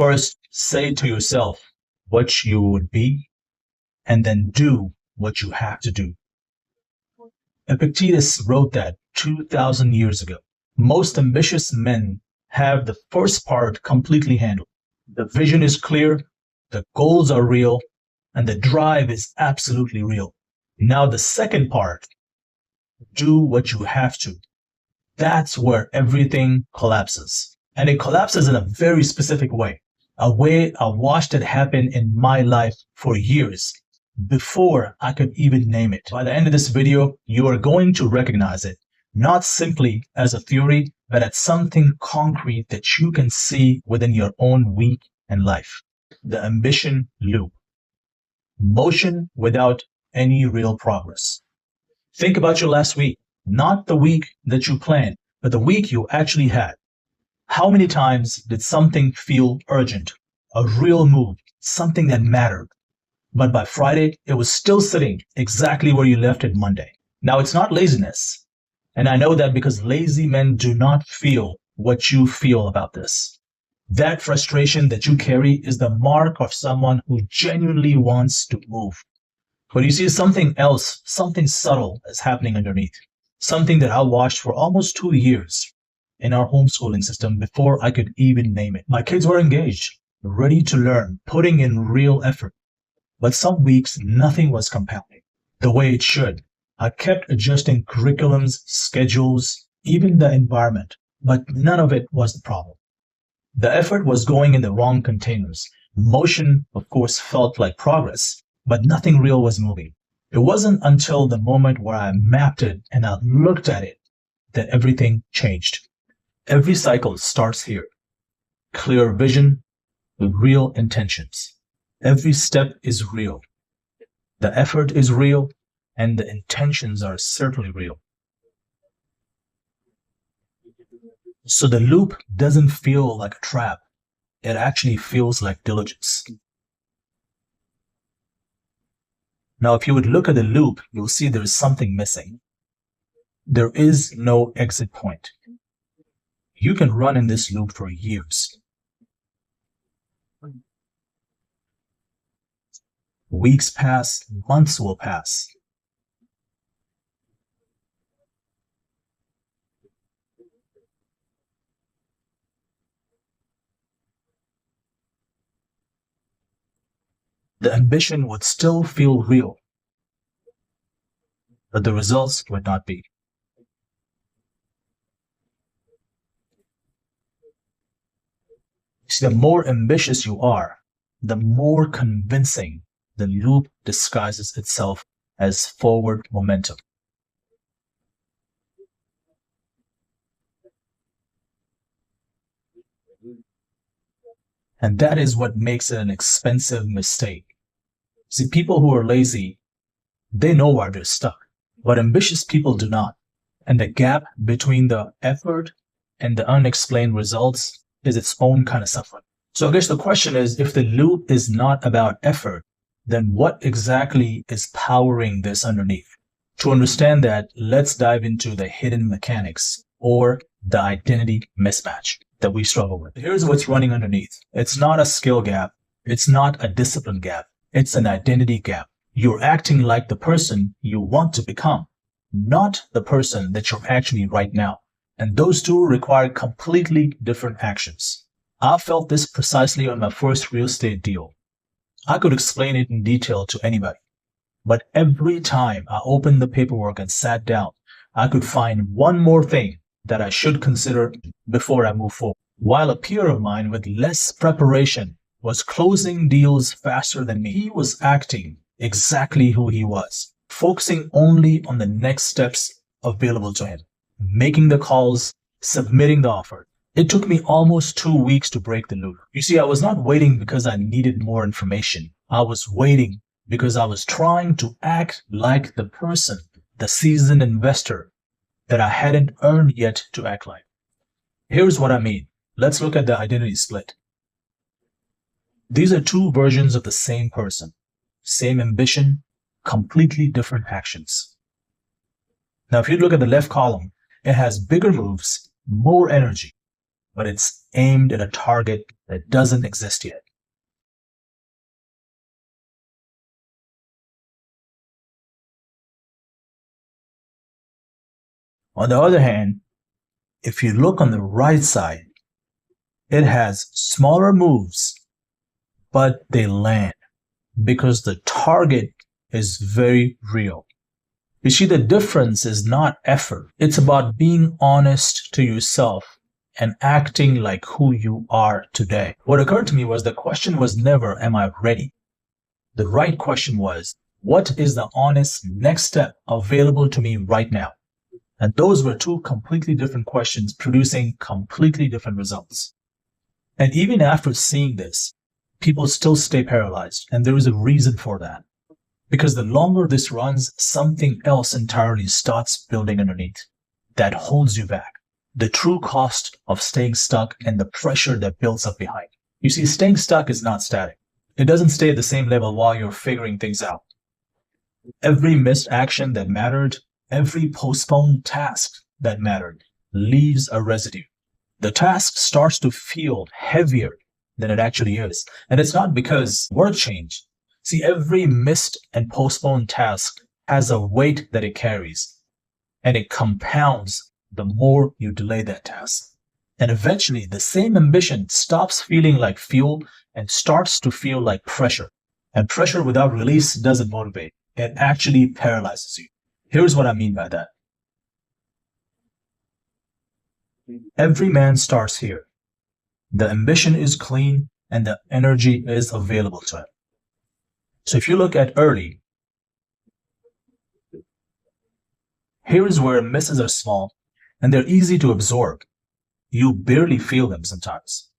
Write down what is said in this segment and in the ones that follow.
First, say to yourself what you would be, and then do what you have to do. Epictetus wrote that 2,000 years ago. Most ambitious men have the first part completely handled. The vision is clear, the goals are real, and the drive is absolutely real. Now the second part, do what you have to. That's where everything collapses. And it collapses in a very specific way. A way I watched it happen in my life for years before I could even name it. By the end of this video, you are going to recognize it, not simply as a theory, but as something concrete that you can see within your own week and life. The ambition loop. Motion without any real progress. Think about your last week, not the week that you planned, but the week you actually had. How many times did something feel urgent, a real move, something that mattered? But by Friday, it was still sitting exactly where you left it Monday. Now, it's not laziness. And I know that because lazy men do not feel what you feel about this. That frustration that you carry is the mark of someone who genuinely wants to move. But you see, something else, something subtle is happening underneath. Something that I watched for almost 2 years in our homeschooling system before I could even name it. My kids were engaged, ready to learn, putting in real effort. But some weeks, nothing was compounding the way it should. I kept adjusting curriculums, schedules, even the environment, but none of it was the problem. The effort was going in the wrong containers. Motion, of course, felt like progress, but nothing real was moving. It wasn't until the moment where I mapped it and I looked at it that everything changed. Every cycle starts here. Clear vision with real intentions. Every step is real. The effort is real, and the intentions are certainly real. So the loop doesn't feel like a trap. It actually feels like diligence. Now, if you would look at the loop, you'll see there's something missing. There is no exit point. You can run in this loop for years. Weeks pass, months will pass. The ambition would still feel real, but the results would not be. See, the more ambitious you are, the more convincing the loop disguises itself as forward momentum. And that is what makes it an expensive mistake. See, people who are lazy, they know why they're stuck, but ambitious people do not. And the gap between the effort and the unexplained results is its own kind of suffering. So I guess the question is, if the loop is not about effort, then what exactly is powering this underneath? To understand that, let's dive into the hidden mechanics or the identity mismatch that we struggle with. Here's what's running underneath. It's not a skill gap. It's not a discipline gap. It's an identity gap. You're acting like the person you want to become, not the person that you're actually right now. And those two require completely different actions. I felt this precisely on my first real estate deal. I could explain it in detail to anybody. But every time I opened the paperwork and sat down, I could find one more thing that I should consider before I move forward. While a peer of mine with less preparation was closing deals faster than me, he was acting exactly who he was, focusing only on the next steps available to him, making the calls, submitting the offer. It took me almost 2 weeks to break the loop. You see, I was not waiting because I needed more information. I was waiting because I was trying to act like the person, the seasoned investor that I hadn't earned yet to act like. Here's what I mean. Let's look at the identity split. These are two versions of the same person, same ambition, completely different actions. Now, if you look at the left column, it has bigger moves, more energy. but it's aimed at a target that doesn't exist yet. On the other hand, if you look on the right side, it has smaller moves, but they land because the target is very real. You see, the difference is not effort. It's about being honest to yourself and acting like who you are today. What occurred to me was the question was never, am I ready? The right question was, what is the honest next step available to me right now? And those were two completely different questions producing completely different results. And even after seeing this, people still stay paralyzed. And there is a reason for that. Because the longer this runs, something else entirely starts building underneath that holds you back. The true cost of staying stuck and the pressure that builds up behind. You see, staying stuck is not static. It doesn't stay at the same level while you're figuring things out. Every missed action that mattered, every postponed task that mattered, leaves a residue. The task starts to feel heavier than it actually is. And it's not because work changed. See, every missed and postponed task has a weight that it carries, and it compounds the more you delay that task. And eventually, the same ambition stops feeling like fuel and starts to feel like pressure. And pressure without release doesn't motivate. It actually paralyzes you. Here's what I mean by that. Every man starts here. The ambition is clean and the energy is available to him. So if you look at early, here is where misses are small and they're easy to absorb. You barely feel them sometimes.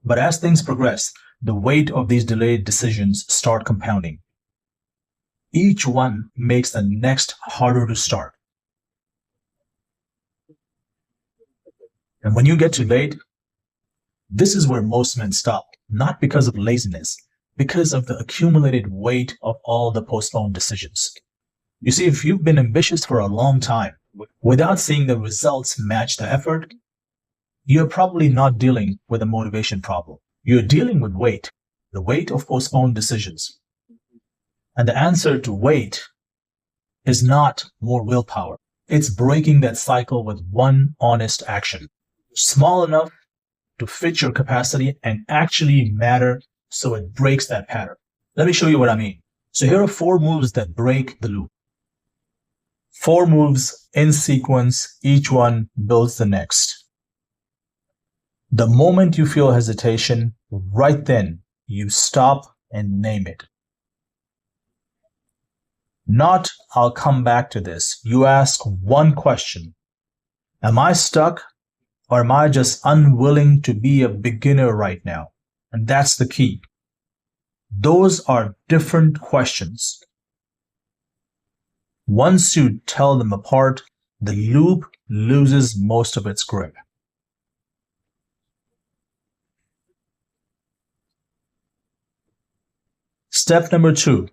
But as things progress, the weight of these delayed decisions start compounding. Each one makes the next harder to start. And when you get too late, this is where most men stop, not because of laziness, because of the accumulated weight of all the postponed decisions. You see, if you've been ambitious for a long time, without seeing the results match the effort, you're probably not dealing with a motivation problem. You're dealing with weight, the weight of postponed decisions. And the answer to weight is not more willpower. It's breaking that cycle with one honest action, small enough to fit your capacity and actually matter so it breaks that pattern. Let me show you what I mean. So here are 4 moves that break the loop. 4 moves in sequence, each one builds the next. The moment you feel hesitation, right then, you stop and name it. Not, I'll come back to this. You ask one question. Am I stuck? Or am I just unwilling to be a beginner right now? And that's the key. Those are different questions. Once you tell them apart, the loop loses most of its grip. Step number 2.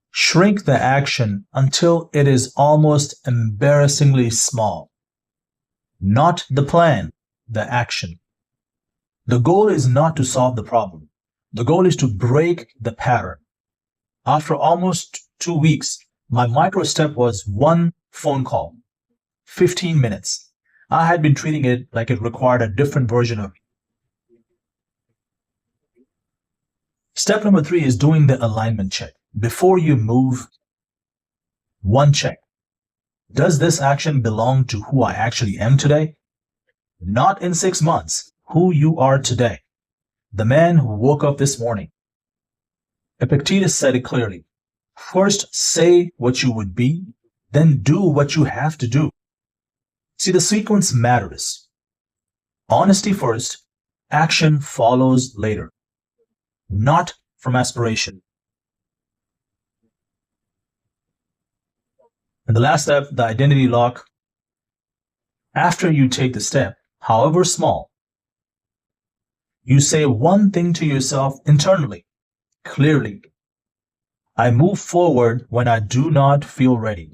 Shrink the action until it is almost embarrassingly small. Not the plan, the action. The goal is not to solve the problem. The goal is to break the pattern. After almost 2 weeks, my micro step was 1 phone call, 15 minutes. I had been treating it like it required a different version of it. Step number 3 is doing the alignment check. Before you move, one check. Does this action belong to who I actually am today? Not in 6 months, who you are today. The man who woke up this morning. Epictetus said it clearly. First say what you would be, then do what you have to do. See, the sequence matters. Honesty first, action follows later. Not from aspiration. And the last step, the identity lock. After you take the step, however small, you say one thing to yourself internally, clearly. I move forward when I do not feel ready.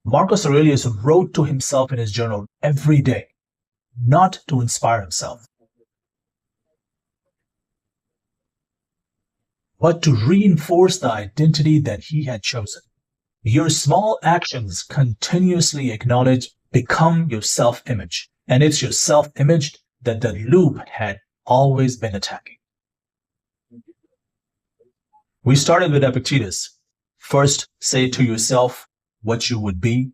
Marcus Aurelius wrote to himself in his journal every day, not to inspire himself, but to reinforce the identity that he had chosen. Your small actions continuously acknowledged become your self-image, and it's your self-image that the loop had always been attacking. We started with Epictetus. First, say to yourself what you would be,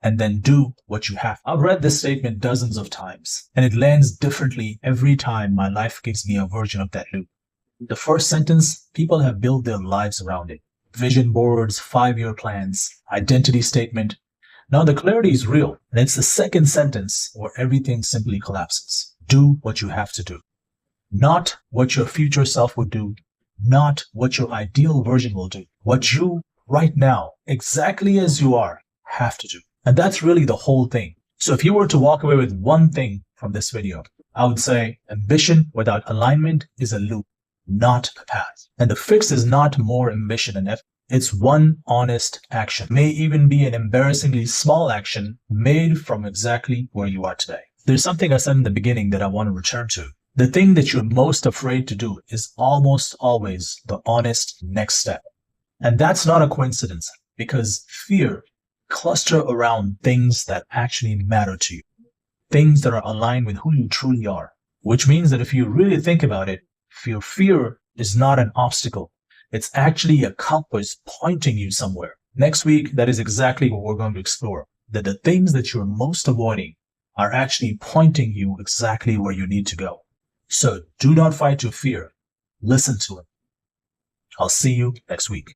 and then do what you have. I've read this statement dozens of times, and it lands differently every time my life gives me a version of that loop. The first sentence, people have built their lives around it. Vision boards, 5-year plans, identity statement. Now the clarity is real, and it's the second sentence where everything simply collapses. Do what you have to do. Not what your future self would do, not what your ideal version will do. What you, right now, exactly as you are, have to do. And that's really the whole thing. So if you were to walk away with one thing from this video, I would say ambition without alignment is a loop, not a path. And the fix is not more ambition and effort. It's one honest action. It may even be an embarrassingly small action made from exactly where you are today. There's something I said in the beginning that I want to return to. The thing that you're most afraid to do is almost always the honest next step. And that's not a coincidence, because fear clusters around things that actually matter to you, things that are aligned with who you truly are, which means that if you really think about it, your fear is not an obstacle. It's actually a compass pointing you somewhere. Next week, that is exactly what we're going to explore, that the things that you're most avoiding are actually pointing you exactly where you need to go. So do not fight your fear. Listen to it. I'll see you next week.